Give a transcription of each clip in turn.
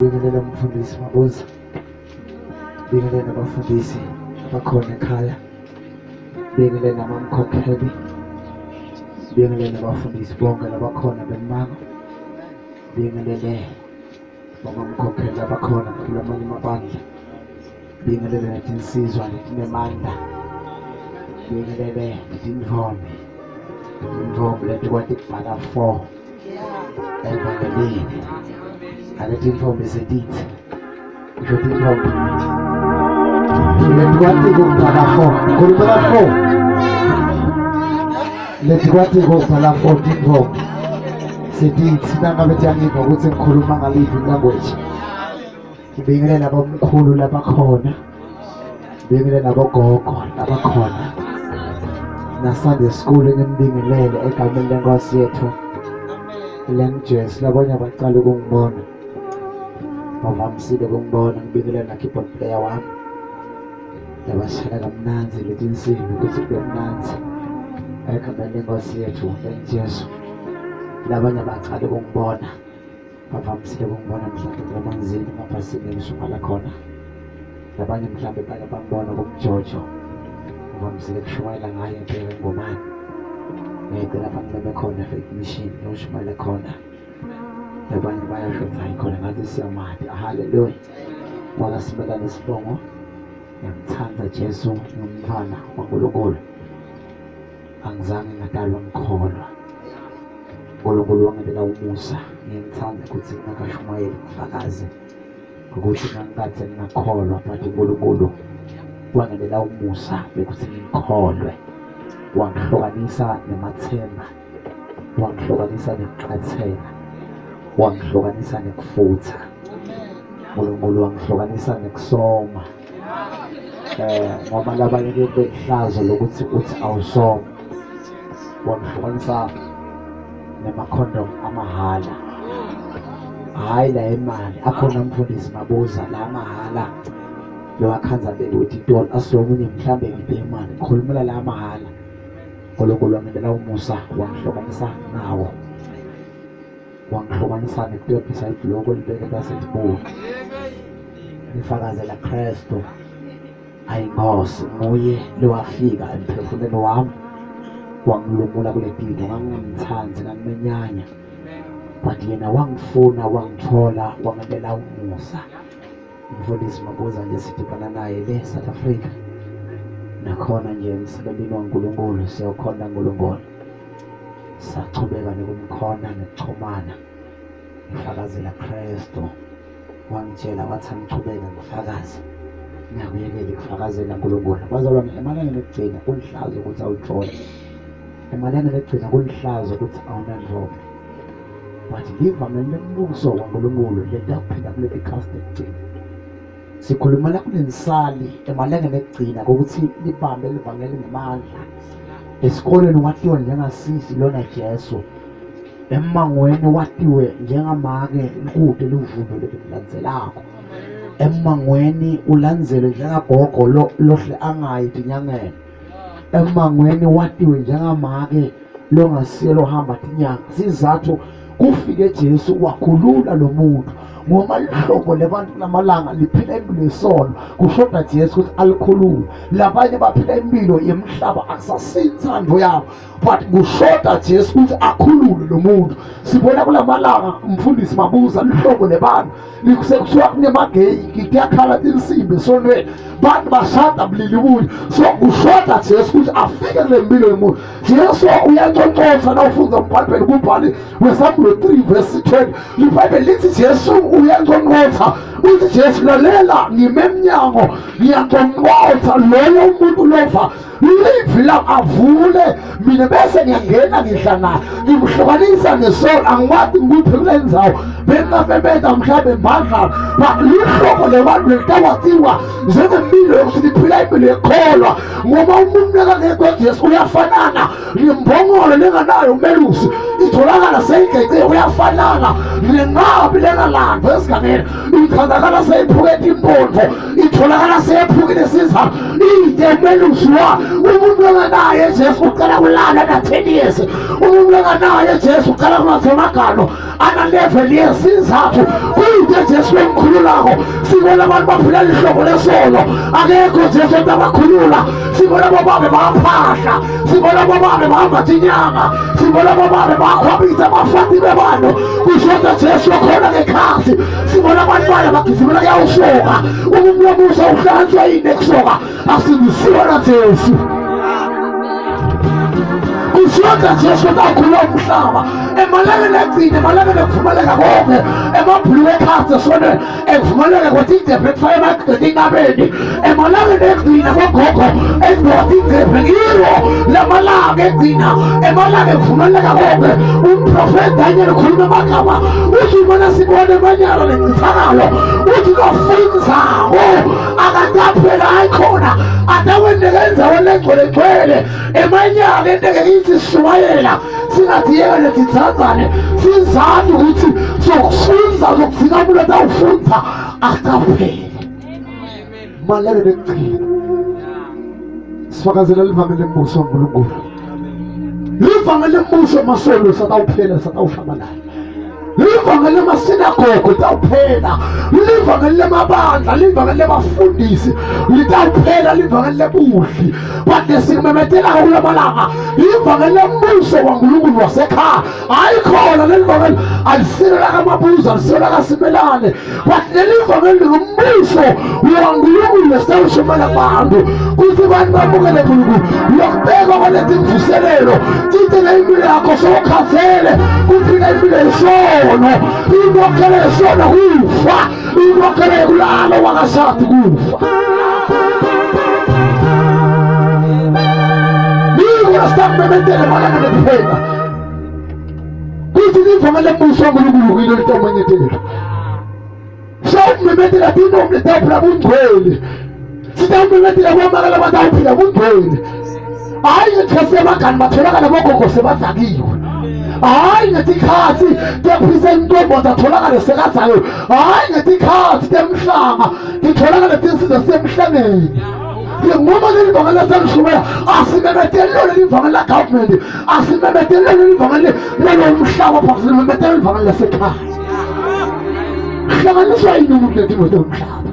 Bingelela umfundisi Mabuza, bingelela abafundisi abakhona ekhaya, bingelela amamkhokheli, bingelela abafundisi bonke labakhona bemmango, bingelele abamkhokheli abakhona kulamanye amabandla, bingelele netinsizwa letinemandla, bingelele netindvombi leti kwati kubhala 4 evangelini. Aleti intfombi setithi ngisho tintfombi letikwati kubhala 4 khulumela 4 letikwati kubhala 4 tintfombi setithi nangabe tiyangiva ukuthi ngikhuluma ngaliphi language. Ngibingelela abomkhulu labakhona, ngibingelela abogogo labakhona na Sunday school ngibingelele egameni lenkosi yethu Langjes labonye abacala ukungibona bavamisile ukungibona. Ngibingelela na keyboard player wami yabashaya kamnanzi leti insimbi ukuthi kube mnanzi egameni lenkosi yethu Langjes. Labanye abacala ukungibona bavamisile ukungibona mhlawumbe emanzini emabhasini ngishumayela khona. Labanye mhlawumbe bake bangibona kumjojo bavamisile kushumayela ngayo impela engomani. Ngicela bangibeke khona faith mission yoshumayela khona. Labanye bayasho ukuthi hayi khona ngathi siyamadi. Haleluya. Wala sibeka nesibongo. Ngiyamthanda Jesu ngumfana waNkulunkulu. Angizange ngadalwa ngikholwa. uNkulunkulu wanginika umusa. Ngiyamthanda ukuthi ngakashumayeli ngifakaze ukuthi ngangikade ngingakholwa, but uNkulunkulu wanginika umusa bekuthi ngikholwe. Wangihlukanisa nemathemba, wangihlukanisa nekuqathela, wangihlukanisa nekufutha. uNkulunkulu wangihlukanisa nekusoma. Ngoba labanye behlazo lokuthi uthi awusoma. Wangihlukanisa nemakhondom amahala, hayi la imali. Akhona umfundisi Mabuza la mahala lowakhanza bekuthi itolo asomunye mhlambe ngiphe imali khulumela la mahala. uNkulunkulu wanginika umusa, wangihlukanisa nawo, wangihlukanisa nekutebhisa ibhloko libeke lasetibuni. Ngifakazela Kristu ayinkosi, nguye lowafika emphefumulweni wami wangilungula kule mpilo. Ngangingamthandi, ngangimenyanya, but yena wangifuna, wangithola, wanginika umusa. Umfundisi Mabuza nje sidibana naye le South Africa. Nakhona nje emsebenzini waNkulunkulu siyakhona uNkulunkulu. Sachubeka nokumkhona nekuxhumana. Ngifakazela Kristu. Wangitshela wathi angichubeke ngifakaze. Ngiyakuyekela ukufakazela uNkulunkulu. Bazalwane, emalangeni ekugcina kulihlazo ukuthi awujole. Emalangeni ekugcina kulihlazo ukuthi awunandvombi. But livangeli lembuso waNkulunkulu letaphinda kule ikhasi ekugcina. Sikhuluma la kunenisali emalangeni ekugcina ukuthi libambe livangeli ngemandla. Esikoleni watiwe njengasisi lona Jesu. Emmangweni watiwe njengamake likude luvundo lelilandzelako. Emmangweni ulandzele njengagogo lohle angayithi nyangene. Emmangweni watiwe njengamake longasiye lohamba tinyanga. Sizathu kufike Jesu wakhulula lo muntu. Ngoba lihlobo lebantu lamalanga liphila impilo yesono, kushoda Jesu ukuthi alikhulule. Labanye baphila impilo yemhlaba akusasinthando yabo, but kushoda Jesu ukuthi akhulule lo muntu. Sibona kulamalanga umfundisi Mabuza lihlobo lebantu likusekusuka kunemageyi kuyakhala insimbi esonweni, bantu bashada bulili bunye. So kushoda Jesu ukuthi afike kule mpilo yomuntu. Jesu uyanconcotha nawufunda umbhayibheli kumbhali weSamuel 3 verse 20. Ibhayibheli lithi Jesu uyanconcotha. Uthi Jesu lalela ngime emnyango ngiyanconcotha, loyo umuntu lova livi la avule mina bese ngiyangena ngidla naye ngimhlukanisa nesolo. Angiwathi ngikuphi kule ndzawo bengabebeda mhlawumbe mbadlala, but lihlobo lebantu litawatiwa njengempilo yokuthi liphila impilo yekholwa. Ngoba umuntu nekangekho Jesu uyafanana nembongolo lenganayo umelusi, itholakala seyigece uyafanana nengabi lengalandwa esigangeni, itholakala seyiphukethe impondo, itholakala seyiphukile sizathu ide umelusi wa. Umuntu enganaye Jesu ucala kulala na 10 years. Umuntu enganaye Jesu ucala kungathemagano ana level yesizathu. Kuyide Jesu emkhululako sibona abantu baphila ihlobo lesono akekho Jesu entabakhulula sibona bobabe baphahla sibona bobabe bahamba inyanga sibona bobabe bakhwabitha bafati bebantu kushoda Jesu khona ngekhasi sibona abantwana bagizimela kuyawusoka umlomusa uhlanzwa yini kusoka asinisiwana Jesu kushoda Jesu takhulula umhlaba emalangeni egcine emalangeni ekuvumeleka konke emabhulu ekhasi esone ekuvumeleka ukuthi indebe ekufake emagqedini ingabeni emalangeni egcina kogogo endodi indebe ngiro lamalanga egcina emalanga ekuvumeleka konke umprofeti Daniel khuluma amagama uthi ubona sibone emanyalo lencithakalo uthi kafunzawo akataphela ayikhona atawendeke enzaweni legcwelegcwele emanyalo endeke isishumayela singatiyeka letithanzane sizathu ukuthi sokufunza zokuzikamula tawufunza akaphele malele lekugcina sifakazela livangeli lembuso waNkulunkulu livangeli lembuso masolo satawuphela satawushabalala livangeli lemasinagogo litawuphela livangeli lemabandla livangeli lebafundisi litawuphela livangeli lebuhli kodwa sikumemethela kula malanga livangeli lembuso waNkulunkulu wasekhaya ayikhona lelivangeli alisilo lakamabuza alisilo lakasimelane kodwa lelivangeli ngumbuso waNkulunkulu lesitawushumela abantu kuthi abantu bamukele uNkulunkulu lokubekwa kwalethi mvuselelo titele impilo yakho sowukhazele kuphila impilo yesona inkokhelo yesona kufa inkokhelo yokulala wakashadi kufa nikona sitakumemetele malanga nekuphela kuthi livangeli lembuso waNkulunkulu kuyilo litamenyetelo sawukumemetela tinombe litawuphila bungcwele sitawumemetela kwamakala batawuphila bungcwele hayi ngekhasi abangani batholakala bogogo sebadlakiwe hayi ngetikhathi tepresentobho zatholakale sekazayo hayi ngetikhathi temhlanga titholakale tinsiza semhlangeni ngoba lelivangeli laselishumela asimemetelelo lelivangeli lagovernment asimemetelelo lelivangeli lelomhlaba phaa simemetela lelivangeli lasekhaya hlanganiswa yini umuntu netimo temhlaba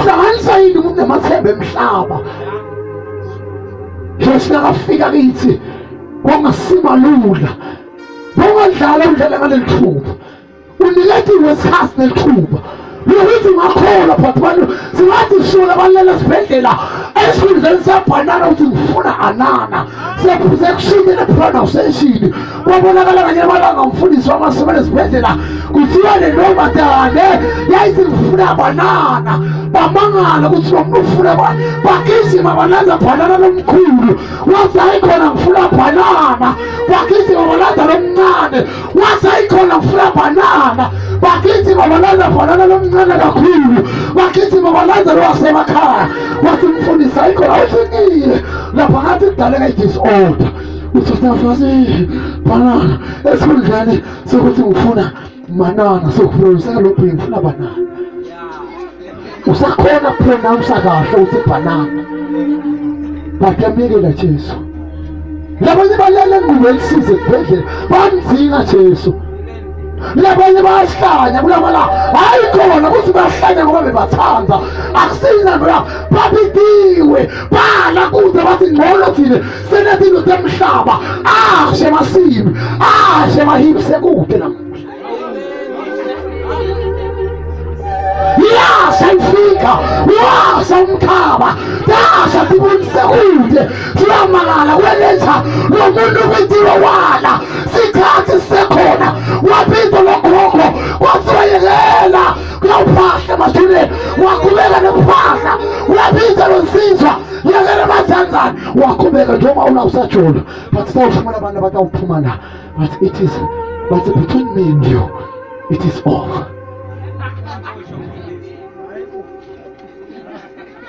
hlanganisa yini umuntu nemathemba emhlaba Yesinakafika kithi kwangasimalula bongadlala udlala ngalelithuba uniketiwe isikhathi nelithuba lokuthi ngakhola phathi bantu singathi sishola balela esibhedlela esikhundleni sabhanana ukuthi ngifuna anana sekushimile pronunciation kwabonakala kanye amalanga umfundisi wamasibele esibhedlela kuthiwa lenomadane yayithi ngifuna banana bamangala ukuthi lo muntu ufuna bagijima balanza bhanana lomkhulu wathi ayikhona ngifuna banana bagijima balanza lomncane wathi ayikhona ngifuna banana bagijima balanza bhanana lomncane kakhulu bagijima balanza lowasemakhaya wathi umfundisi ayikhona awufikile lapha ngathi kudaleka i-disorder uthi usafasi banana esikhundleni sokuthi ngifuna manana sokuproduceka lokhu ngifuna banana usakhona pronounce kahle uthi banana bakamikela Jesu labanye balele nguwe elisize kubhedlela bamdzinga Jesu labanye bayahlanya kulamala hayi khona ukuthi bahlanya ngoba bebathanza akusina ngoba babitiwe bala kude bathi ngcono thina senatilo temhlaba ashe masibi ashe mahipse kude namuhla yasha ifika washa umkhaba yasha tibonise kude siyamangala kweletha lo muntu kwitiwa wala sikhathi sisekhona waphinda logogo kwasiyekela kuyawuphahla mathuleni waqhubeka nokuphahla uyaphinda lonsizwa yekela bazanzani waqhubeka njengoba unawusajola but sawushumana abantu abatawuphuma la but it is between me and you it is over.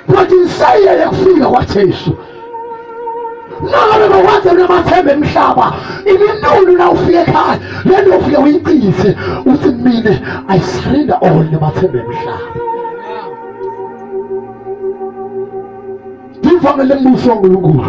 But insayele kufika kwaJesu nangabe bakwazi namathemba emhlaba iminulu na ufike ekhaya lento ufike uyicise uthi mina I surrender all namathemba emhlaba livangeli lembuso waNkulunkulu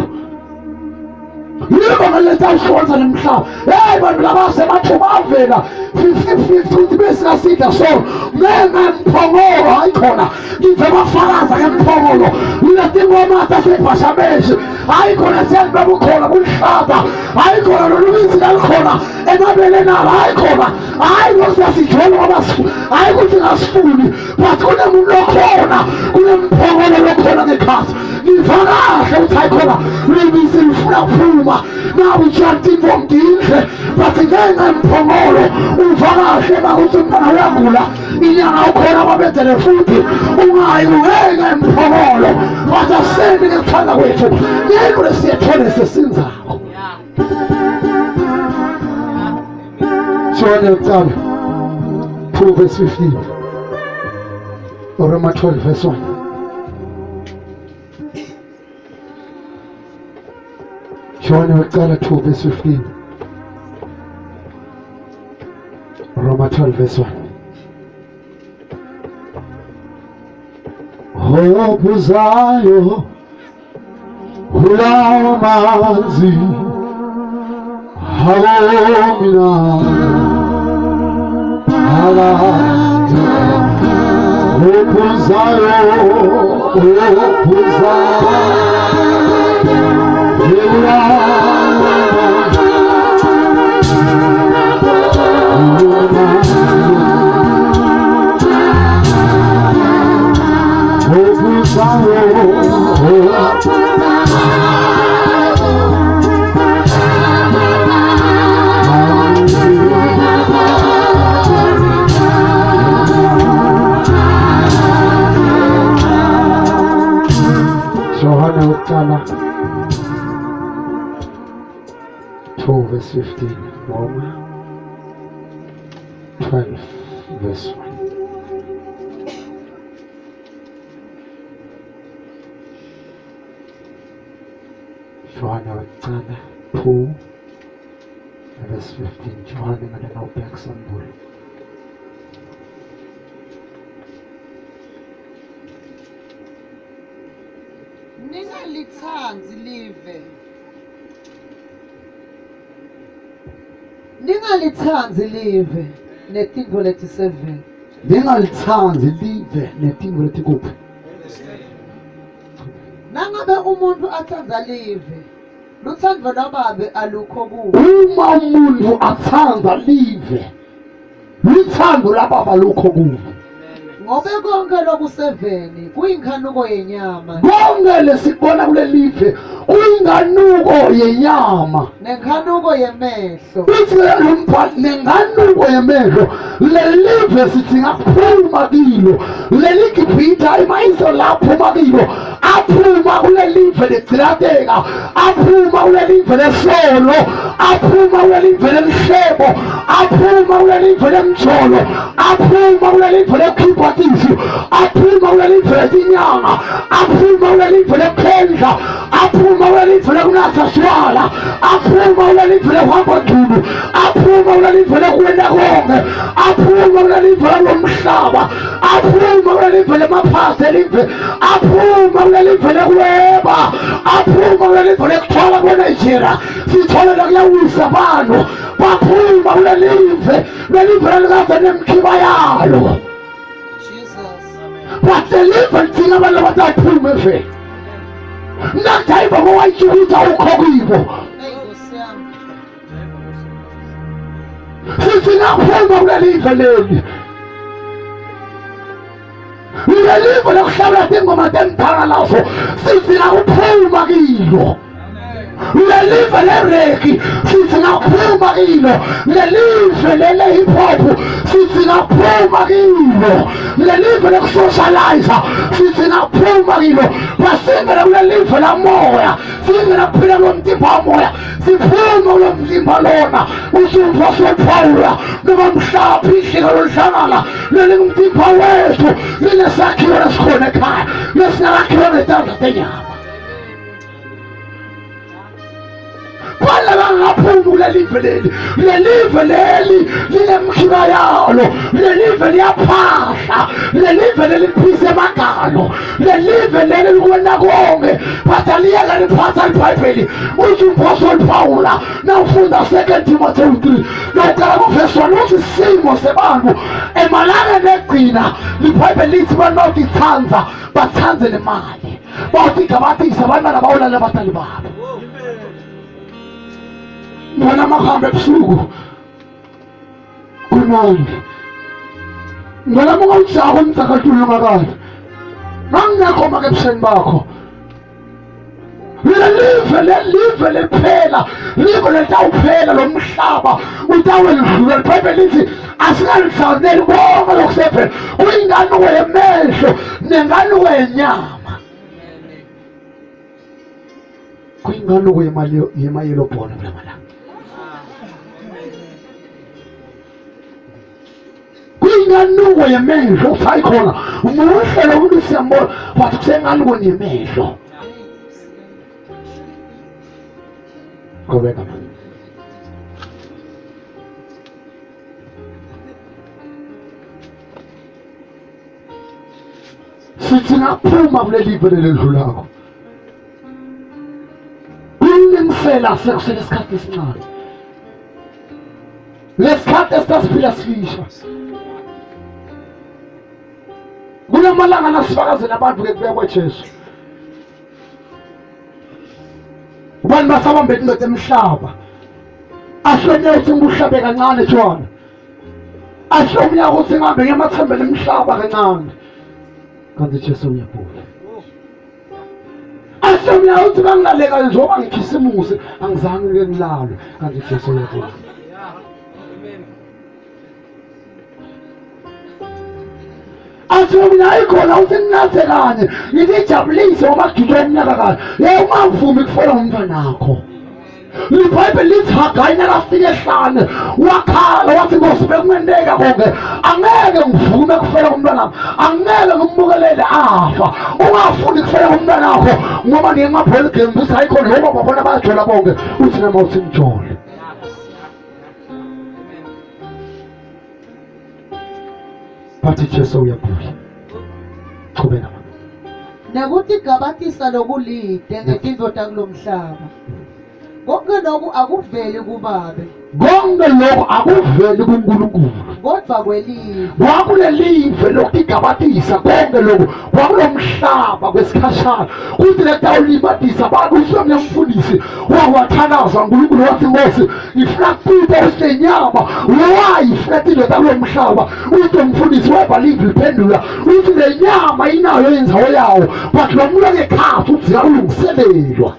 yiko ngeletha ushonza nemhlaba. Hey bantu labasemathuba avela 50-50 ukuthi besingasidla so ngemphongolo ayikhona ngive bafakaza ngemphongolo letingoma tasebhashabeshi ayikhona siyabeka ukhona kuhlaba ayikhona lolubizi lalikhona emabeleni abo ayikhona hayi ngosasijwela abasifu hayi ukuthi ngasifuni but kunemuntu lokhona kunemphongolo lokhona ngekhasi ngiva kahle ukuthi ayikhona libisi lifuna kuphuma nawe utshantinto womdindle but ngengemphongolo uva kahle bakuthi umntwana uyagula inyanga ukhona ababedele futhi ungayi ngengemphongolo but asendi ngekuthanda kwethu ngento lesiyethole sesinzako John yokuqala 2 verse 15 Roma 12 verse 1 John yokuqala 2 verse 15 Roma 12 verse 1 Hope uzayo ulawo manzi hawo mina hope uzayo Yohana uqala 2 verse 15 Roma 12 verse 1 Yohana uqala 2 verse 15 Yohana ngale nawubheka sambulu Ningalithanzi live netintfo letiseveni. Ningalithanzi live netintfo letikuphi. Nangabe umuntu athandza live lutsandvo lwababe alukho kuwo. Uma umuntu athandza live lutsandvo lwababa alukho kuwo. Ngobe konke lokuseveni kuyinkanuko yenyama. Konke lesibona kule live kuyinkanuko yenyama nenkanuko yemehlo. Uthi lombhali nenkanuko yemehlo lelive sithi ngaphuma kilo leligibhitha imayiso laphuma kilo aphuma kule live legcilateka aphuma kule live lesolo aphuma kule live lelishebo aphuma kule live lemjolo aphuma kule live lekhiphatisi aphuma kule live letinyanga aphuma kule live lekhendla aphuma kule live lekunatha shwala aphuma kule live lehamba dulu aphuma kule live lekwenda konke aphuma kule live lomhlaba aphuma kule live lemaphasi elive aphuma kule live lekweba aphuma kule live lekuthola kweNigeria sitholela kuyawisa abantu baphuma kule live lelikade nemkhiba yalo but the live thina abantu abataphume eveni nakuthayiba ngowayitshukutha ukhokibo sithi ngaphuma kule live leli lelive lekuhlabela tingoma temthakalazo sithi ngakuphuma kilo lelive lereki sithi ngakuphuma kilo lelive lele-hip hop sithi ngakuphuma kilo lelive lekusocializa sithi ngakuphuma kilo basingena kule live lamoya singena kuphila lomtimba wamoya siphuma kulo mtimba lona usumva sophawula nobamhlapha ihlika loluhlangala lelingumtimba wethu linesakhiwo lesikhona ekhaya lesinakakhiwo ngetandla tenyama bala bangaphumi kule live leli lelive leli linemkhiba yalo lelive liyaphahla lelive leliphisa emagama nalo lelive leli likwena konke but aliyeka liphatha iBhayibheli uthi umpostoli Paul nawufunda 2 Timothy 3 nawuqala kuverse 1 uthi isimo sebantu emalangeni egcina iBhayibheli lithi banokuthanza bathanze nemali bathi gabathisa abantwana bawulala abatali babo bona mahambe ebusuku kunandi ngala mga utsako mtakatulong agad nangako mag-ebsend ba ako live liphela live litawuphela lo mhlaba utawelidlula iBhayibheli lithi asikalisaneli konke lokusephela kuyingane wemehlo nengane wenyama kuyingane yemayelo bona blamala kuyinganuko yemehlo usayikhona umuhle lo siyambona wathi kusenganuko nemehlo qhubeka manje sithi ngaphuma kuleli live lelidlulako kulingisela sekusele isikhathi esincane lesikhathi esasiphila sifisha kunamalanga nasifakazela abantu kubuya kweJesu abantu basabambe indoda emhlaba ahlonye ukuthi ngibuhlabe kancane tshwana ahlomya ukuthi ngihambe ngemathembele emhlaba kancane kanti Jesu uyaphula ahlomya ukuthi bangilaleka njengoba ngikhisimuze angizange ngeke ngilale kanti Jesu uyaphula mina ayikhona ukuthi nginathelane ngijabulise ngoba ngidlule umnyaka kanye ungavumi kufela umntwanakho iBhayibheli lithi Hagayi nakafika ehlane wakhala wathi Nkosi bekungendeka konke angeke ngivume kufela umntwanami angeke ngimbukelele afa ungafuni kufela umntwanakho ngoba ngiyemaphela igame ukuthi ayikhona ngoba babona bayajola bonke uthi nama uthi ngijole bathi Jesu uyaphula qhubeka nakuthi gabathisa lokulide ngetindoda kulomhlaba konke lokhu akuveli kubabe konke lokhu akuveli kuNkulunkulu kodwa kwelive kwakulelive lokugabathisa konke lokhu kwakulomhlaba kwesikhashana kuthi letawulimathisa abantu usomnye umfundisi wawathakaza uNkulunkulu wathi Nkosi ifuna kuba usenyama wayifuna indoda kulomhlaba uthi umfundisi webhalive liphendula uthi le nyama inayo inzawo yawo but lo muntu ekhatha uthi ulungiselelwa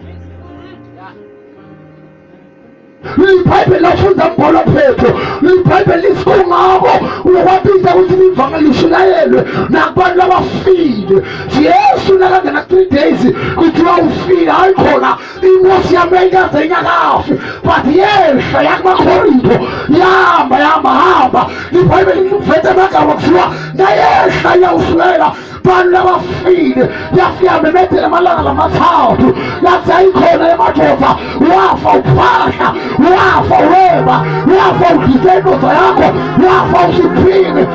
iBhayibheli lafunza mbolo Petro iBhayibheli lisikungako ukwabita ukuthi ivangeli lishayelwe nakubantu abafile Jesu nakangena 3 days kuthiwa ufile ayikhona inkosi yamekaze inyakafi but yehla yakumaKorintho yahamba iBhayibheli livethe amagama kuthiwa nayehla yawusulela bantu labafile yafika memethela amalanga lamathathu yathi ayikhona emadoda wafa uphahla wafa weba wafa udlise indoda yakho wafa usiphine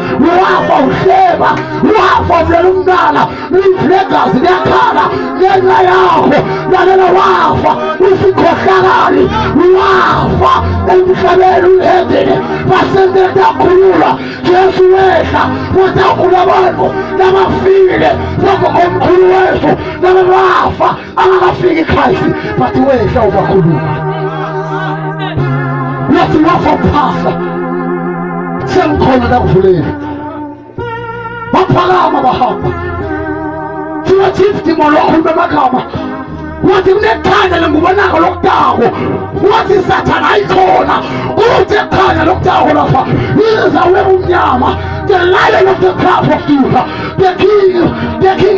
wafa uhleba wafa mlela umntana livlegazi liyakhala ngenxa yakho lalela wafa usikhohlakali wafa emhlabeni uledene basenzele takhulula Jesu wehla watakhula abantu labafile komkhulu wethu labafa angakafiki Christ but wehla ubakhulula yathi wafa uphahla sengikhona la kuvuleni baphakama bahamba thiwa chiefti molokhuluma amagama wathi kunekhanya lengubonako lokutako wathi Sathana ayikhona kuthi ekhanya lokutako lapha izawe umnyama the lion of the tribe of Judah the king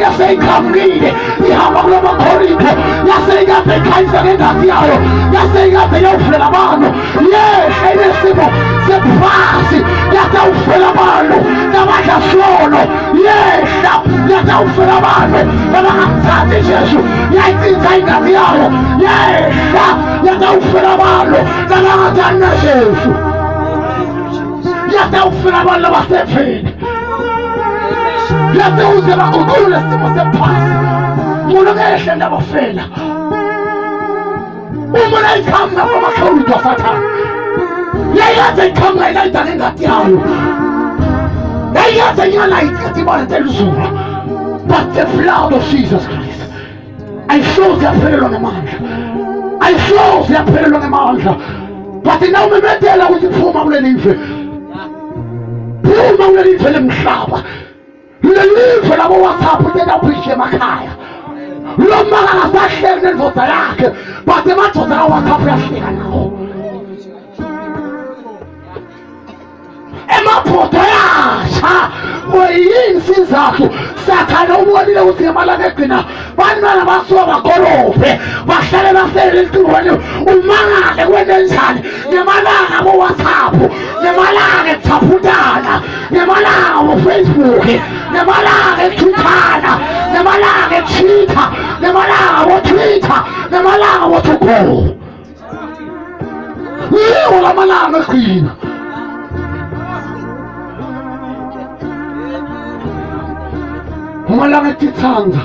yaseyikhambile ihamba kulamaKorintho yaseyikade ekhanyisa ngengazi yayo yaseyikade yawufela abantu yehla inesimo sephasi yatawufela abantu nabadla sono yehla yatawufela abantu nabangamthathi Jesu yayithinta ingazi yayo yehla yatawufela abantu nabangathanda Jesu yatawufela abantu abasefeni yaze uze baguqule simo sephasi umuntu ngehle ndabafela uma nayikhamba kwamakhawulo sathana yayaze ikhamba ilayita ngengati yayo yayaze ngalayithi katibona teluzulu but the blood of Jesus Christ ayihlozi yaphelelwa ngamandla ayihlozi yaphelelwa ngamandla but na umemethela ukuthi phuma kule live phuma kule live lemhlaba le live labo WhatsApp utenda uphishe emakhaya lo maka akasahleli nendoda yakhe but emadoda ka WhatsApp yahleka nawo emaphoto yasha oyini sizakho sathana ubonile ukuthi ngemalanga egcina banana basuka bagolophe bahlale basele eqhubweni umangale kwenenjani ngemalanga bo WhatsApp ngemalanga ethaphutana ngemalanga bo Facebook ngemalanga eTwitter ngemalanga eTwitter ngemalanga bo Twitter ngemalanga bo Twitter yiwo lamalanga egcina umalanga etithanza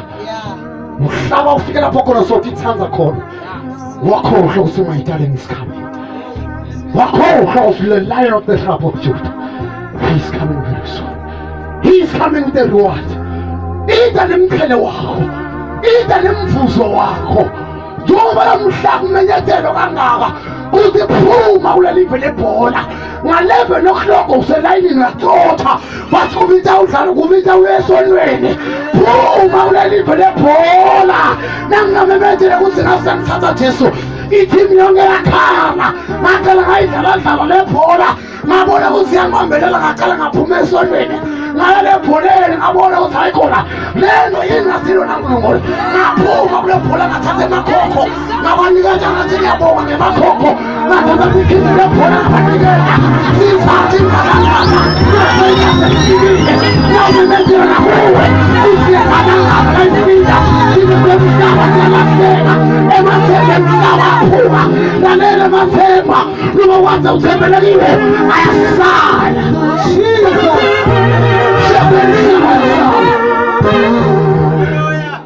uhlaba ufike lapho khona sotithanza khona wakhohlwa ukuthi my darling is coming wakhohlwa ukuthi the Lion of the tribe of Judah he is coming very soon he is coming with the reward ida nemkhele wakho ida nemvuzo wakho njengoba lamhla kumenyethelo kangaka ukuthi phuma kulelive lebhola ngaleve nokuhloko uselayinini yatotha bathi kubitha udlala kubitha uyesonweni phuma kulelive lebhola nangingamemethele ukuthi ngasengithatha Jesu ithimu yonke yakhanga ngaqala ngayidlaladlala lebhola ngabona ukuthi iyangqambelela ngaqala ngaphuma esonweni ngaya lebholeni ngabona ukuthi hayi khona lento yini ngasilo nankulunkulu ngaphuma kule bhola ngathatha emakhokho ngabanikeza ngathi ngiyabonga ngemakhokho ngathatha ikhindi lebhola ngabanikeza sithathe ingalangana nawumemethela nakuwe usiyekhalangana layiphinda sinekwemhlaba siyalahleka emathemba emhlaba aphuma lalela emathemba noma waze uthembelekiwe ayasala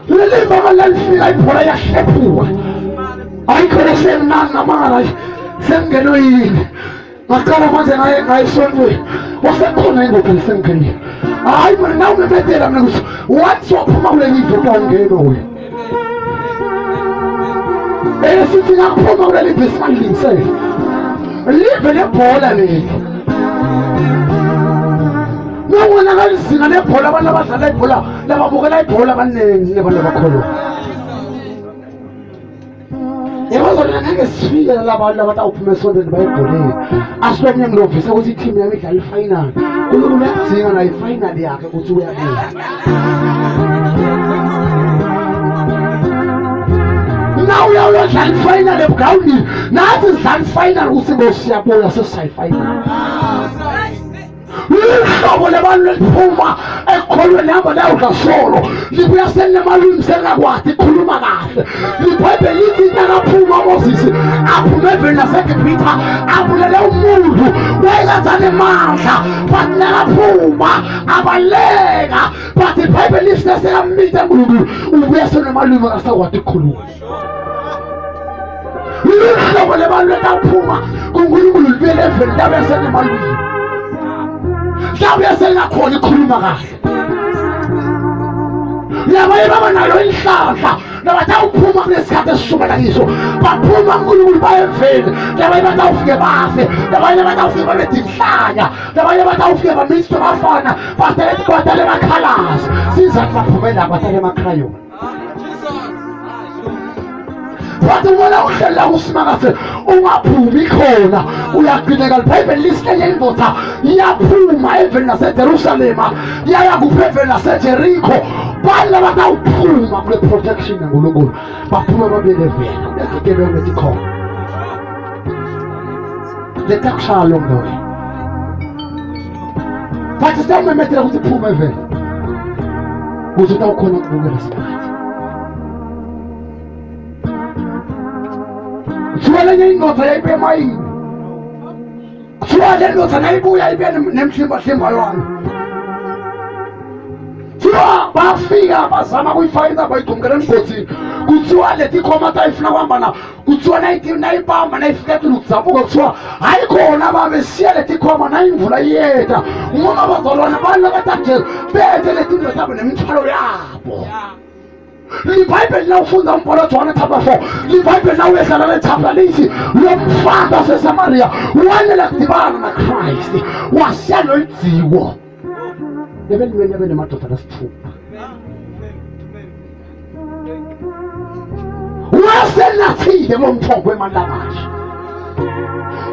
leliva malalifika ibhola yahlephuka ayikhona semnani namala sengeno yini ngaqala manje ngayisontweni wasekhona indoda lisengenile hayi mina nawe umemethela mina ukuthi once waphuma kule live utawungena wena sithi ngakuphuma kule live singalilungisele live lebhola leli nowona ngalizinga lebhola abantu abadlala ibhola lababukela ibhola abaningi nebantu abakholwa yabazona ngeke sifike labantu abatawuphuma esontweni bayibholeni asibe mnye ngilovisa ukuthi ithimu yami idlala ifinal uNkulunkulu uyadzinga nayo ifinal yakhe ukuthi uyabuya now uyadlala ifinal egrawundini nathi sidlala ifinal ukuthi ngosiyabuya sesisayifinal uhlobo labantu liphuma ekholweni hamba layo kasolo libuya selinemalwimi selingakwazi ikhuluma kahle libhayibheli lithi nakaphuma uMoses aphume eveni laseGibhithe abulele umuntu wayekazane emandla but nakaphuma abaleka but ibhayibheli lithi nasekamita uNkulunkulu ubuya selinemalwimi akasakwazi ukukhuluma uhlobo labantu likaphuma kuNkulunkulu libuyele eveni labuya selinemalwimi mhlawumbe selingakhona ikhuluma kahle labaye baba nalo inhlanhla nabatawuphuma kulesikhathi esishumela kiso baphuma uNkulunkulu bayeveni labaye batawufike bafe labaye batawufike babedinhlanya labaye batawufike bamiswe bafana badale bakhalazi sizathu baphumela badale emakhayoni bathi ubona uhlela usimakathe ungaphumi khona uyaqineka libhayibheli lihlele indoda iyaphuma eveni laseJerusalema yaya kupha eveni laseJerikho bala batawuphuma kule protection yaNkulunkulu baphuma babele eveni ezigebengu lethi khona letakushaya lo ndowe bathi sitamemethela ukuthi phuma eveni ukuze utawukhona ukubukela simakathe Suwalenye indoda yayibuya emayini suwale indoda nayibuya ibuya nemhlimba wami suwa bafika bazama kuyifaka intambo ayigcumkela emgodini kuthiwa leti khomata ayifuna kuhamba na kuthiwa nayibamba nayifikekile ukudzabuka kuthiwa hayi khona babesiya leti khoma nayimvula iyeta ngoba bazalwane balokatha nje bethe leti nto zabo nemithwalo yabo libhayibheli nawufunda umbhalo John chapter 4 libhayibheli nawuyehlala lechapter lithi lo mfana waseSamaria wanela kudibana naKristu wasiya nolidziwo lebelweni nemadoda asithupha wasenathile bomthombo emanlangasha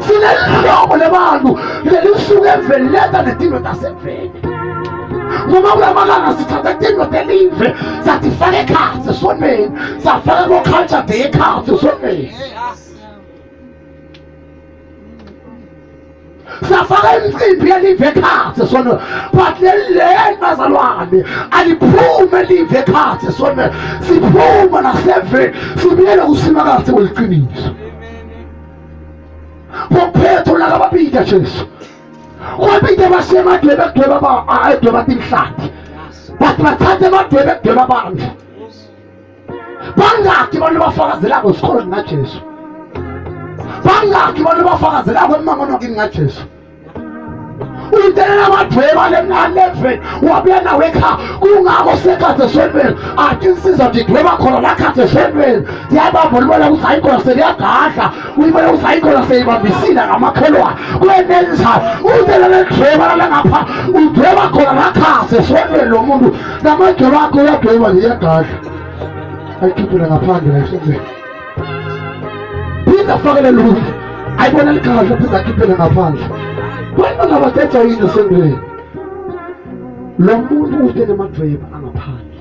sinelihlobo lebantu lelisuke emveni leta netinto taseveni ngoba kulamalanga sithatha tinto telive satifaka ekhatsi esonweni safaka ko-culture day ekhatsi esonweni safaka imicimbi yelive ekhatsi esonweni but lelibazalwane aliphume elive ekhatsi esonweni siphuma naseveni sibuyele kusimakazi kweliqiniso bophetho lakababili Jesu kwabide basemadwebe edweba timhlathi bathi bathathe emadwebe edweba abantu bangaki bantu bafakazelako esikolweni ngaJesu bangaki bantu bafakazelako emangwanokini ngaJesu uyintelela amadweba lemna-11 wabuya nawe ekhaya kungako sekhathe esonweni athi insiza nje idweba khona lakhathe esonweni ndiyayibamba ulibona ukuthi hayikhona seliyagadla uyibona ukuthi hayikhona seyibambisile ngamakhelwane kwenenzayo uyintelela edweba lalangapha udweba khona lakhathe esonweni lo muntu namadweba akho uyadweba nje iyagadla ayikhiphele ngaphandle la esonweni phinda fakele lutho ayibona ligadla phinda akhiphele ngaphandle wena ngabathetha yini esondweni lo muntu ude nemadweba angaphandle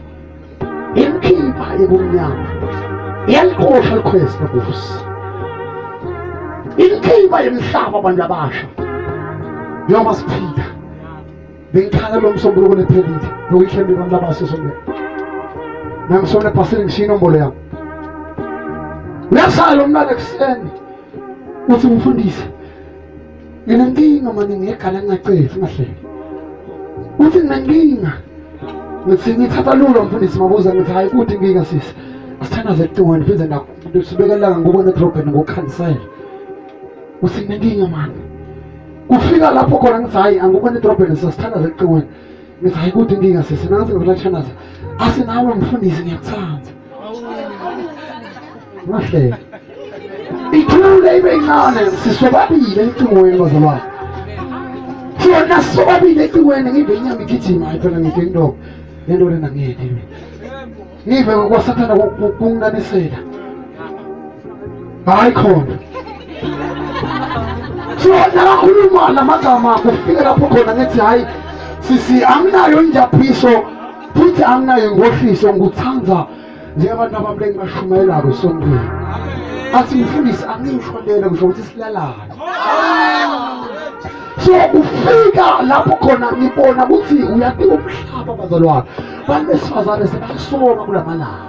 imkhipha ebumnyama iyalikosha likhwesi nobusi imkhipha yemhlaba abantu abasha njengoba siphila bengikhala lo msombuluko nephelile lokuyihleli abantu abasha esondweni nangisona pasile ngishiya inombolo yami uyasala umntwana ekuseni uthi umfundisi nginenkinga manje ngegala ngingacethe ngahlele uthi nginenkinga ngithi ngithatha lulo mfundisi mabuza ngithi hayi kuthi inkinga sisi asithandaze ecingweni pheze sibekelanga ngokubona edrobheni ngokukhandisela uthi nginenkinga manje kufika lapho khona ngithi hayi angikubona edrobheni sasithandaze ecingweni ngithi hayi kuthi inkinga sisi nangathi ngivela thandaza asinawe mfundisi ngiyakuthanda ngahlele ithule ibe incane sisobabile ecingweni bazalwane sona sisobabile ecingweni ngive inyama igijima phela ngithi into lento lena ngiyede ngive kwasathanda kunginganisela hayi khona sona kakhuluma lamagama kufika lapho khona ngithi hayi sisi anginayo injaphiso futhi anginayo ingohliso ngikuthanda njengabantu abamlenge bashumayelako esondweni athi mfundisi angisho lelo ngisho ukuthi silalana so ufika lapho khona ngibona ukuthi uyadinga umhlaba bazalwane bantu besifazane sebasoma kulamalanga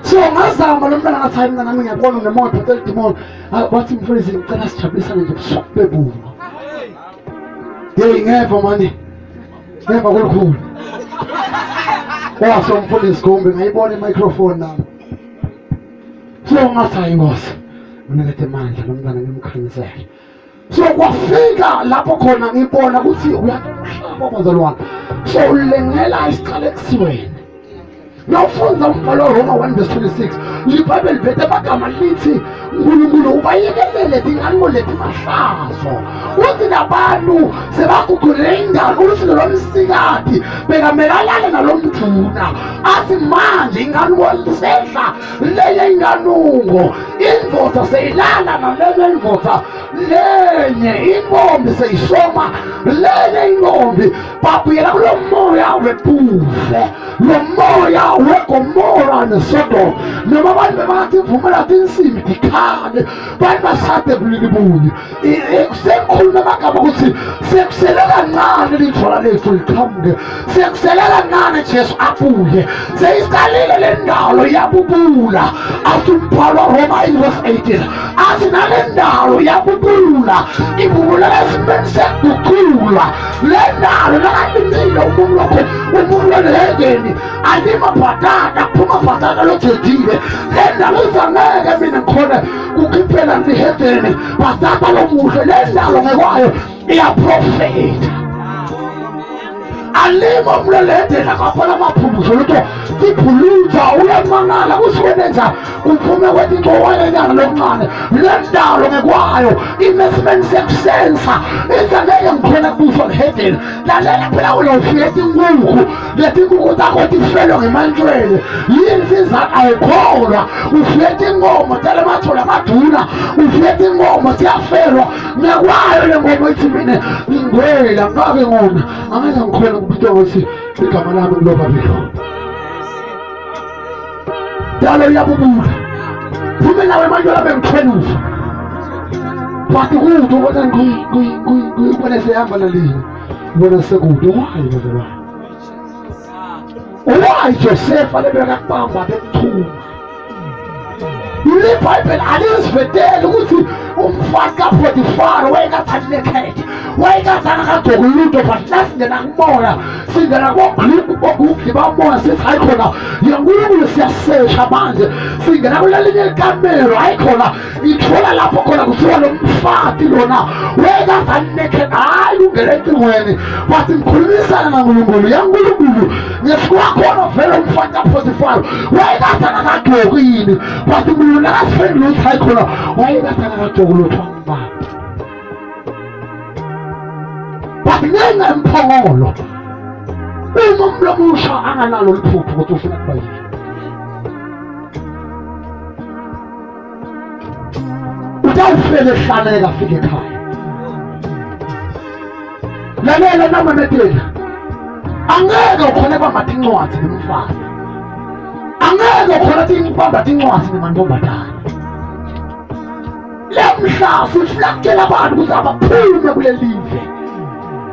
so ngazama lo mntwana ngathi hayi mntana nami ngiyabona unemoto phela idimoni wathi mfundisi ngicela sijabulisane nje busuku bebuma ngeva mani ngeva kulukhulu so mfundisi kumbe ngayibona imicrophone nami so ngathi hayi Nkosi nginikethe mandla lo mntwana ngimkhanyisele so kwafika lapho khona ngibona ukuthi uyamhlaba bazalwane so ulengela isiqale kusiweni nawufunza umbhalo Roma 1:26 libhayibheli lithethe amagama lithi uNkulunkulu ubayekelele zingango lethu mahlazo uthi nabantu sebagugule ingalo ukuthi lo msikati bekamelalana nalo mduna athi manje ingano lisehla leye inganungo indoda seyilala nalelo indoda lenye intombi seyisoma lenye intombi babuyela kulo moya webufe lo moya weGomora neSodom noma abantu bemathi ivumela tinsimbi kancane bani basade bulibunye sekukhuluma amagama ukuthi sekusele kancane lithola lethu liqhamuke sekusele kancane Jesu abuye seyiqalile le ndalo yabubula athi umbhalo waRoma 8:18 athi nale ndalo yabubula ibubula esimeni sekukhulwa le ndalo nakalimile umuntu wakho umuntu wenhedeni alima bhatata kuphuma bhatata lojejile le ndalo izangeke mina ngikhona kukhiphela ngihedeni bhatata lomuhle le ndalo ngekwayo iyaprofeta alima umlelede nakaphala amaphumuzo lutho tiphuluza uyamangala kusiwenenza kuphume kwetinto wayenyana lomncane le ndalo ngekwayo imesimeni sekusensa izangeke ngikhona kubuswa ngihedeni lalela phela ulofika etinkukhu letinkukhu zakho tifelwa ngemantshwele yini sizathu ayikholwa ufike tinkomo telemathola amaduna ufike tinkomo ziyafelwa ngekwayo le ngomo ithi mina ngingwela ngake ngona angeke ngikhona kubitwa ngokuthi igama lami kuloba bilo dalo yabubula phume nawe manje labe ngithwenuza bathi kude ubona ngiyibona sehamba nalini ubona sekude why Joseph alebeka kubamba bekuthuma ile Bible alizvedele ukuthi umfati kaPotifar wayekathanekhethe wayekathana kadokuluto but nasingena kumoya singena kogugu bamoya sithi hayi khona yankulunkulu siyasesha manje singena kulelinye ikamero hayi khona ithola lapho khona kuthiwa lo mfati lona wayekathanekhethe hayi ungele encingweni but ngikhulumisana nankulunkulu yankulunkulu ngesikuwakhona vele umfati kaPotifar wayekathana kadokini but umuntu nakasifendile ukuthi hayi khona wayekathana kadokuluto angibamba bakulenga emphongolo uma umlomusha anganalo liphupho ukuthi ufuna kuba yini utawufele hlaleka afike ekhaya lalela namanetela angeke ukhona kwamba tincwadi nemfana angeke ukhona kwamba tincwadi nemantombazane lemhla sifulakela abantu ukuthi abaphume kule live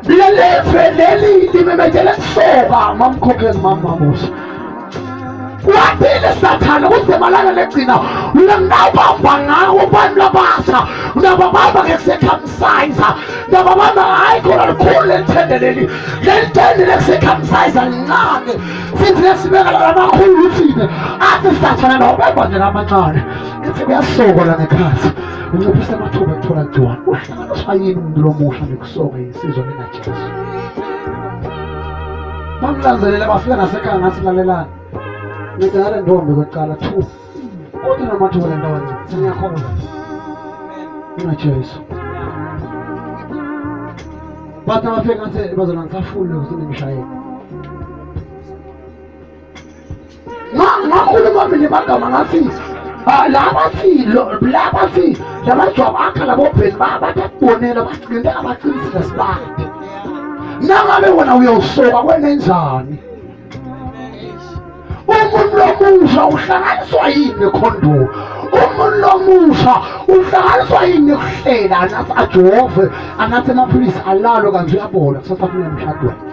lelive leli limemethele kusoka mamkhokheli mamamusa wathile sathana ukuthi malanga legcina ngingabamba ngawo abantu labasha ngiyababamba ngekusekhamsayiza ngiyababamba hayi khona likhulu lelithendeleli lelithende lekusekhamsayiza lincane sithi lesibeka lamakhulu uthine athi sathana nobemba nje lamancane ngithi kuyasokola ngekhathi unciphise amathuba ekuthola igciwane uhlanganiswa yini umuntu lomusha nekusoka yisizwe likaJesu bangilanzelele bafika nasekhaya ngathi lalelani ngidala ntombi kwecala 2 kuthi namathuba le ndawo sengiyakholwa unaJesu bathi abafika ngathi bazona ngisafuni ukuthi ngishayele ngakhuluma mina amagama ngathi labathi labajwaba akha labobheni batakubonela bagcine abaqinisile sibade nangabe wona uyawusoka kwenenjani umuntu lomusha uhlanganiswa yini nekhondomu umuntu lomusha uhlanganiswa yini nekuhlela anathi ajove anathi amaphilisi alalo kanje uyabona kusasafuna emshadweni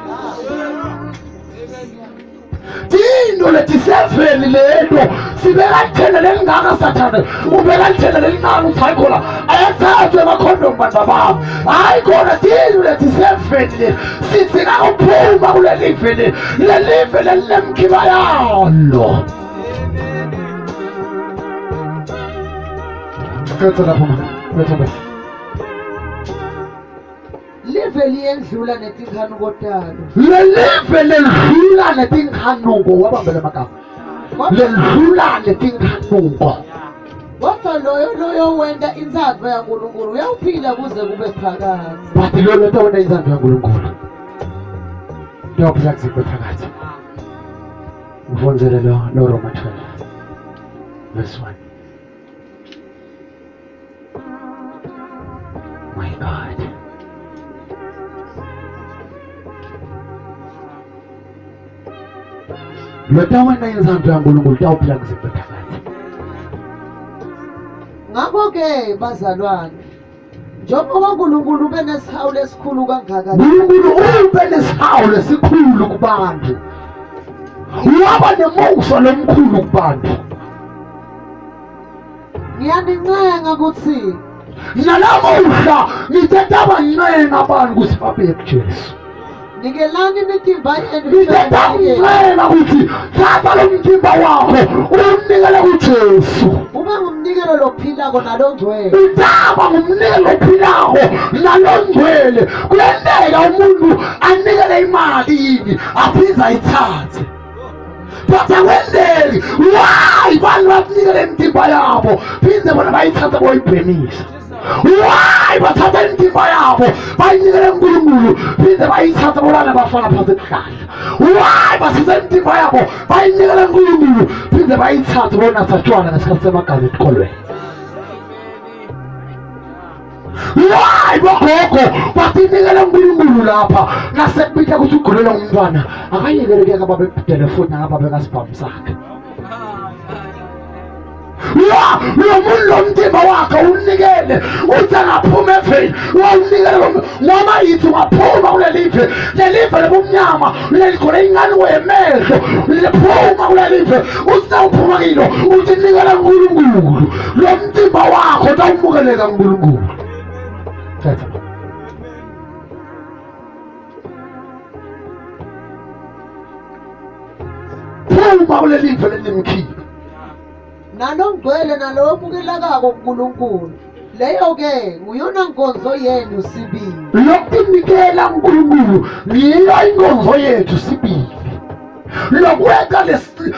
into lethi seveni lento sibeka lithenda lelingaka sathane ubeka lithenda lelincane uthi hayi khona ayathathwe emakhondomu bantu bami hayi khona into lethi seveni le sithi kakuphuma kule live lelive lelilemkhiba yalo ketha lapho manje live liyendlula netinkanuko talo lelive ledlula netinkanuko wabambela amagama ledlula netinkanuko kodwa loyo wenda inzandvo yaNkulunkulu uyawuphila kuze kube phakade but lo nto wenda inzandvo yaNkulunkulu uyaphila kuze kube phakade ufonzele lo Roma 12 verse 1 my God lotawena inzandvo yaNkulunkulu utawuphila kuze kube phakade ngakho Ngakho-ke bazalwane, njengoba uNkulunkulu ube nesihawulo esikhulu kangaka, uNkulunkulu ube nesihawulo esikhulu kubantu, waba nemusa lomkhulu kubantu. ngiyanincenga ukuthi Nalamuhla ngithetha abancenga abantu ukuthi babe kuJesu. nikelani imithimba yenu Ngithetha abancenga ukuthi thatha lo mthimba wakho uwunikele kuJesu. ube ngumnikelo lophilako nalongcwele. Ngitaba ngumnikelo ophilako nalongcwele. Kuyenteka umuntu anikele imali yini aphinde ayithathe. But akwenzeki. Why bantu bakunikele imithimba yabo phinde bona bayithathe boyibhemisa? Why bathatha imithimba yabo bayinikele uNkulunkulu phinde bayithathe bona bafana phansi ebuhlala? Why bathatha imithimba yabo bayinikele uNkulunkulu phinde bayithathe bona satshwana ngesikhathi semagazi esikolweni? Why bogogo batinikele uNkulunkulu lapha nasekubitha ukuthi ugulelwa ngumntwana akayekeleke ababe telefoni ababe kasibhamu sakhe? Lo muntu lo mthimba wakhe unikele uthi angaphuma eveni wawunikele ngoba yithi ungaphuma kulelive lelive lebumnyama leligole ingane wemehlo liphuma kulelive uthi nawuphuma kilo uthi nikele uNkulunkulu lo mthimba wakho tawumukeleka uNkulunkulu. Phuma kulelive lelimkhipha nalongcwele nalomukelekako uNkulunkulu, leyo-ke nguyona nkonzo yenu sibili. lokunikela uNkulunkulu yiyo inkonzo yethu sibili.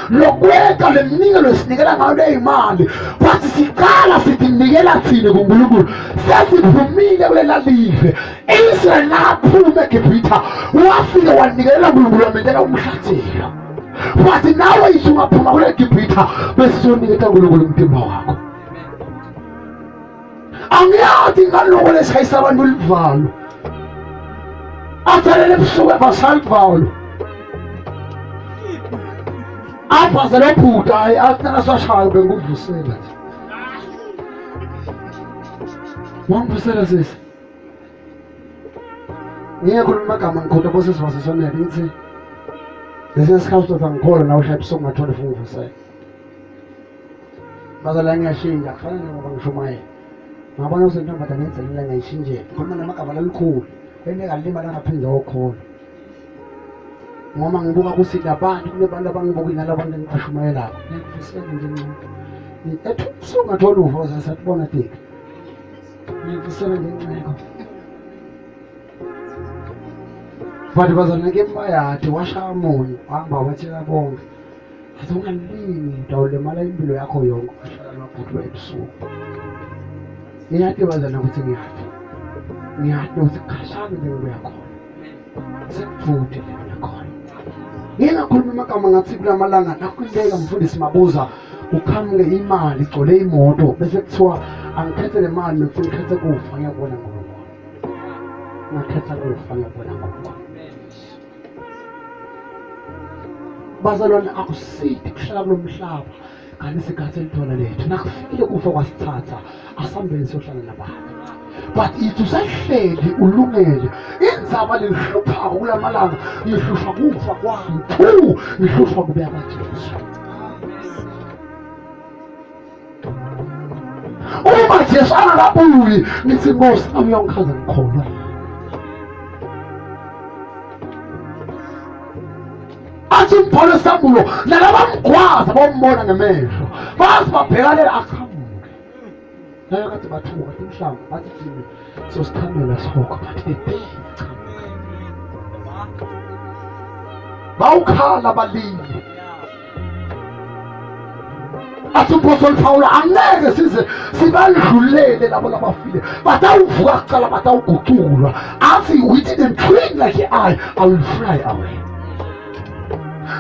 Lokweka leminikelo esinikela ngayo leyimali but siqala sithi nikela thina kuNkulunkulu sesiphumile kulela live. Israyeli nakaphuma eGibhitha wafika wanikela uNkulunkulu wamenzela umhlatshelo. But nawe yithi ungaphuma kule Gibhitha besizonikela uNkulunkulu umthimba wakho. Angiyazi ngaloko lesishayisa abantu ulivalo athalele ebusuku ebasalivalo apha zelebhuda asinasashaya benguvusela wangivusela sisi ngiyekhuluma amagama ngikhotha bosisi wasesonele ngithi lesi sikhathi ngikholwa nawe ushaya ebusuku ngathole ungivusela bazala ngiyashintsha kufanele ngoba ngishumayela ngabona ukuthi intombazane yenzelela ngayishintshela ngikhuluma namagama lalikhulu enengalima langaphinde okholwa ngoba ngibuka ukuthi labantu kunebantu abangibukile nalabantu engibashumayelayo ngiyakuvusela nje ethi ubusuku ngathola uvoza satibona dika ngiyakuvusela nje inceko but bazana ke bayade washaya moyo wahamba watshela bonke athi ungalini ndawulemala impilo yakho yonke washaya amabhuti ebusuku. Ngiyade bazana ukuthi ngiyade ukuthi khashana njengoba yakhona sekufude yakhona. Ngingakhuluma amagama ngathi kulamalanga nakwindeka mfundisi Mabuza ukhamuke imali igcole imoto bese kuthiwa angikhethe le mali ngifuna ukhethe kufa ngiyabona ngoba ngakhetha kufa ngiyabona ngoba bazalwane akusithi kuhlala kulo mhlaba kanti isikhathi elithola lethu nakufikile kufa kwasithatha asambeni siyohlala nabantu but ithi usahleli ulungele indzaba lengihluphako kulamalanga ngihlushwa kufa kwami ngihlushwa kubeya kwaJesu. Uma Jesu angakabuyi ngithi Nkosi nami uyongikhaza ngikholwa. Athi uMpolo Sambulo nalabamgwaza bombona ngemehlo bazi babhekalela aqhamuke naye kade bathuka emhlamba bathi thina sosithandela sihoko bathi bawukhala balili. Athi uMpostoli Paulo angeke size sibadlulele labo labafile batawuvuka kuqala batawuguculwa athi within a twin like I will fly away.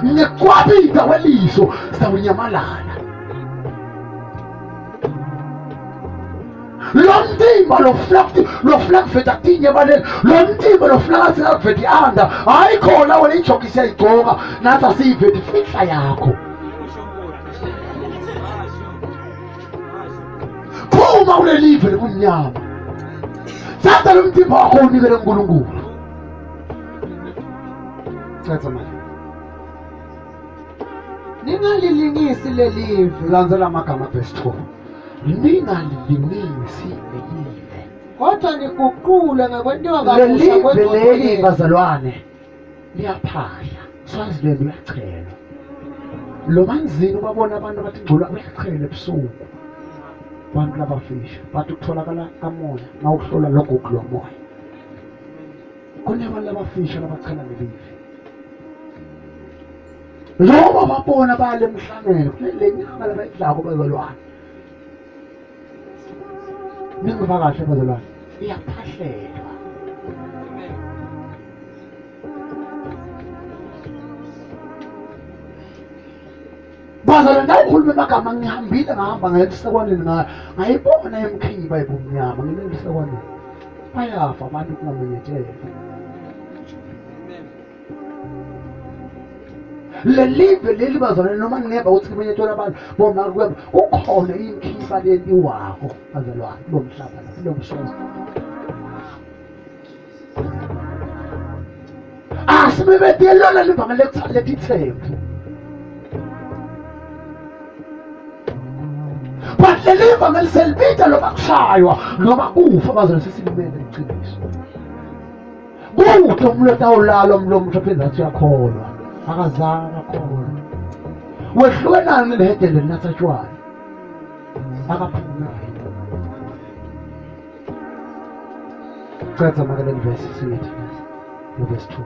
Ngekwabita kweliso sawunyamalala lo mtimba lo flak feta tinye baleni lo mtimba lo flak singaveti anda hayi khona wena ijoki siyayigcoka nathi asiyiveti fihla yakho phuma kule live lebumnyama thatha lo mtimba wakho unikele uNkulunkulu thatha manje ningalilingisi lelive landzela amagama verse 2 ningalilingisi lelive kodwa niguqule ngakwentiwa lelive kabusha leli bazalwane liyaphahla swazi leli uyachelwa lo manzini ubabona abantu bathi ngcola uyachela ebusuku abantu labafisha bathi kutholakala kamoya nawuhlola logugu lomoya kunabantu labafisha labachela lelive loba babona bale emhlangene le nyama labayidlako bazalwane ningiva kahle bazalwane iyaphahlelwa bazalwane ndawukhuluma amagama ngihambile ngahamba ngaya esekwaneni ngayibona emkhiba ebumnyama ngilele esekwaneni bayafa abantu kungamenyetheka lelive leli bazalwane noma ngingeba ukuthi kumenyethela abantu bona kwemba ukhona imkhiba leli wako bazalwane lo mhlaba lo mshoza asibebethelana livanga lekuthalethi ithembu but leli vanga liselibita loba kushaywa noma kufa bazalwane sesilimele iqiniso kuhle umuntu otawulala umlomo uphinde athi uyakholwa akazana khona wehlukenani lehedele linathatshwayo akaphuma cetha makale verse sithi verse 2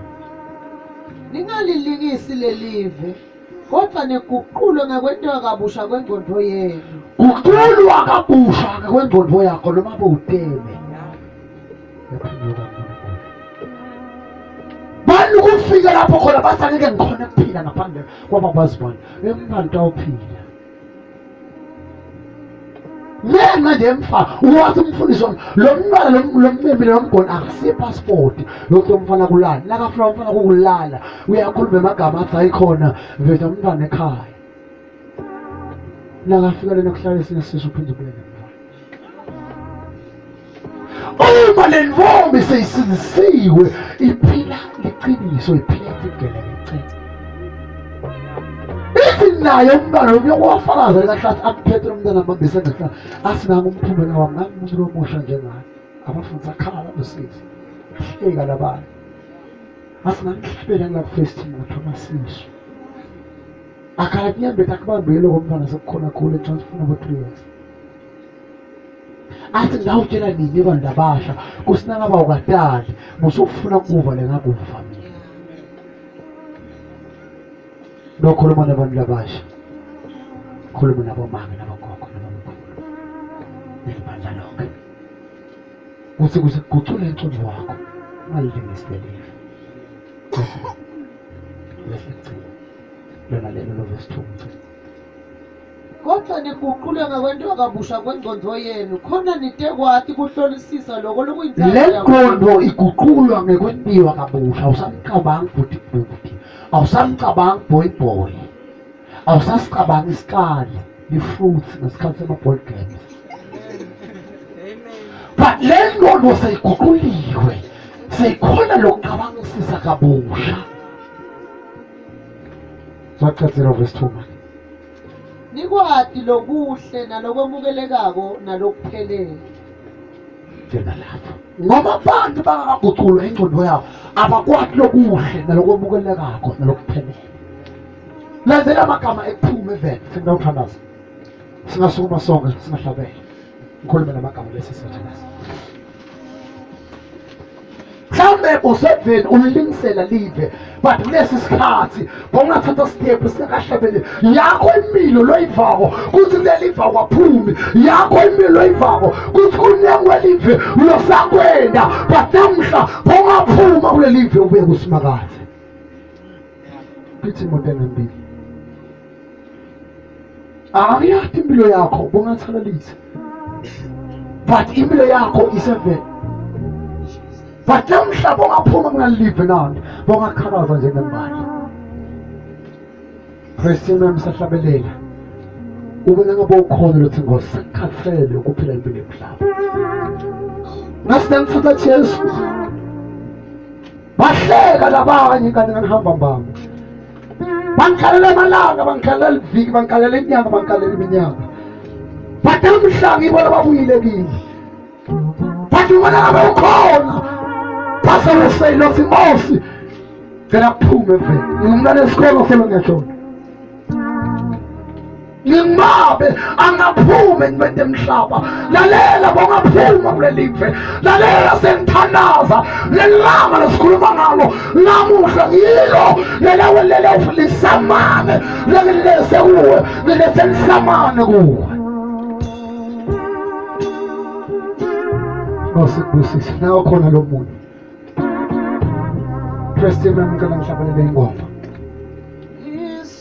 ningalilingisi lelive kodwa niguqule ngakwentiwa kabusha kwengqondo yenu guqulwa kabusha kwengqondo yakho noma bowuteme bani kufika lapho khona bathi angeke ngikhona ukuphila ngaphandle kwabazibona embantu awuphila mina nje mfa wathi umfundisi wami lo mntwana lo mmemi lo mgoni akusiyo passport lokho umfana kulala nakafuna umfana kukulala uyakhuluma amagama athi ayikhona vele umntwana ekhaya nakafika lena kuhlala esinye sisu uphinde ubuyele uma le nvombi seyisizisiwe iphila liqiniso iphila igelekece ithi nayo umntwana uyokwafakaza lekahlathi akuphethe umntwana ambambise ngehlala asinanga umphumela wami nami umuntu omusha njengayo abafundisa akhala besizi hleka labanye asinangihlabela ngilakufesting ngathoma sisu akhala kunyambethu akubambile komntwana sekukhona khulu etransfona abo 3 years athi ngawutshela nini abantu abasha kusinangaba ukadali musufuna ukuva lengakuva mina nokhuluma nabantu labasha khuluma nabomama nabogogo nabomkhulu nelibandla lonke kuthi kugucule incundu wakho ungalilingisi lelive lesigcina lona lelo lo verse 2 kodwa niguqule ngakwentiwa kabusha kwengqondo yenu khona nitekwati kuhlolisisa loko lokuyinzalo le ngqondo iguqulwa ngekwentiwa kabusha awusamcabangi bhuti awusamcabangi boy awusasicabanga isikali i-fruits ngesikhathi sama-ball games but le ngqondo seyiguquliwe seyikhona lokucabangisisa kabusha zacathela verse 2 nikwati lokuhle nalokwemukelekako nalokuphelele njena lapho ngoba abantu bangakaguqulwa ingqondo yabo abakwati lokuhle nalokwemukelekako nalokuphelele landzela amagama ekuphume evele sengidawuthandaza singasukuma sonke singahlabele ngikhulume namagama bese siyathandaza mhlawumbe useveni ulilingisela live but kulesi sikhathi bongathatha step singakahlabele yakho impilo loyivako kuthi kuleliva kwaphumi yakho impilo loyivako kuthi kunengwelive ulosakwenda but namhla bongaphuma kulelive ube kusimakazi kithi imoto enembili akuyati impilo yakho bongathalalisa but impilo yakho iseveni but namhla bongaphuma kunalive nani bongakhalaza njengembali Christine msahlabelela ubona ngabe ukhona lokuthi ngosikhathele ukuphila impilo emhlaba nasengifutha Jesu bahleka labanye kanti ngihamba mbamba bangikhalela amalanga bangikhalela iviki bangikhalela inyanga bangikhalela iminyaka bathi umhlanga ibona babuyile kimi bathi ubona ngabe ukhona basebeseyilo simosi ngena kuphume vele ngumntwana esikolo selo ngiyashona ngimabe angaphume ngibende emhlaba lalela bongaphuma kulelive lalela sengithandaza lelanga lesikhuluma ngalo namuhla yilo lelawelele lisamane lelese kuwe lelese lisamane kuwe Nosikubusise nawe khona lo muntu Christian namkela ngihlabalele ingoma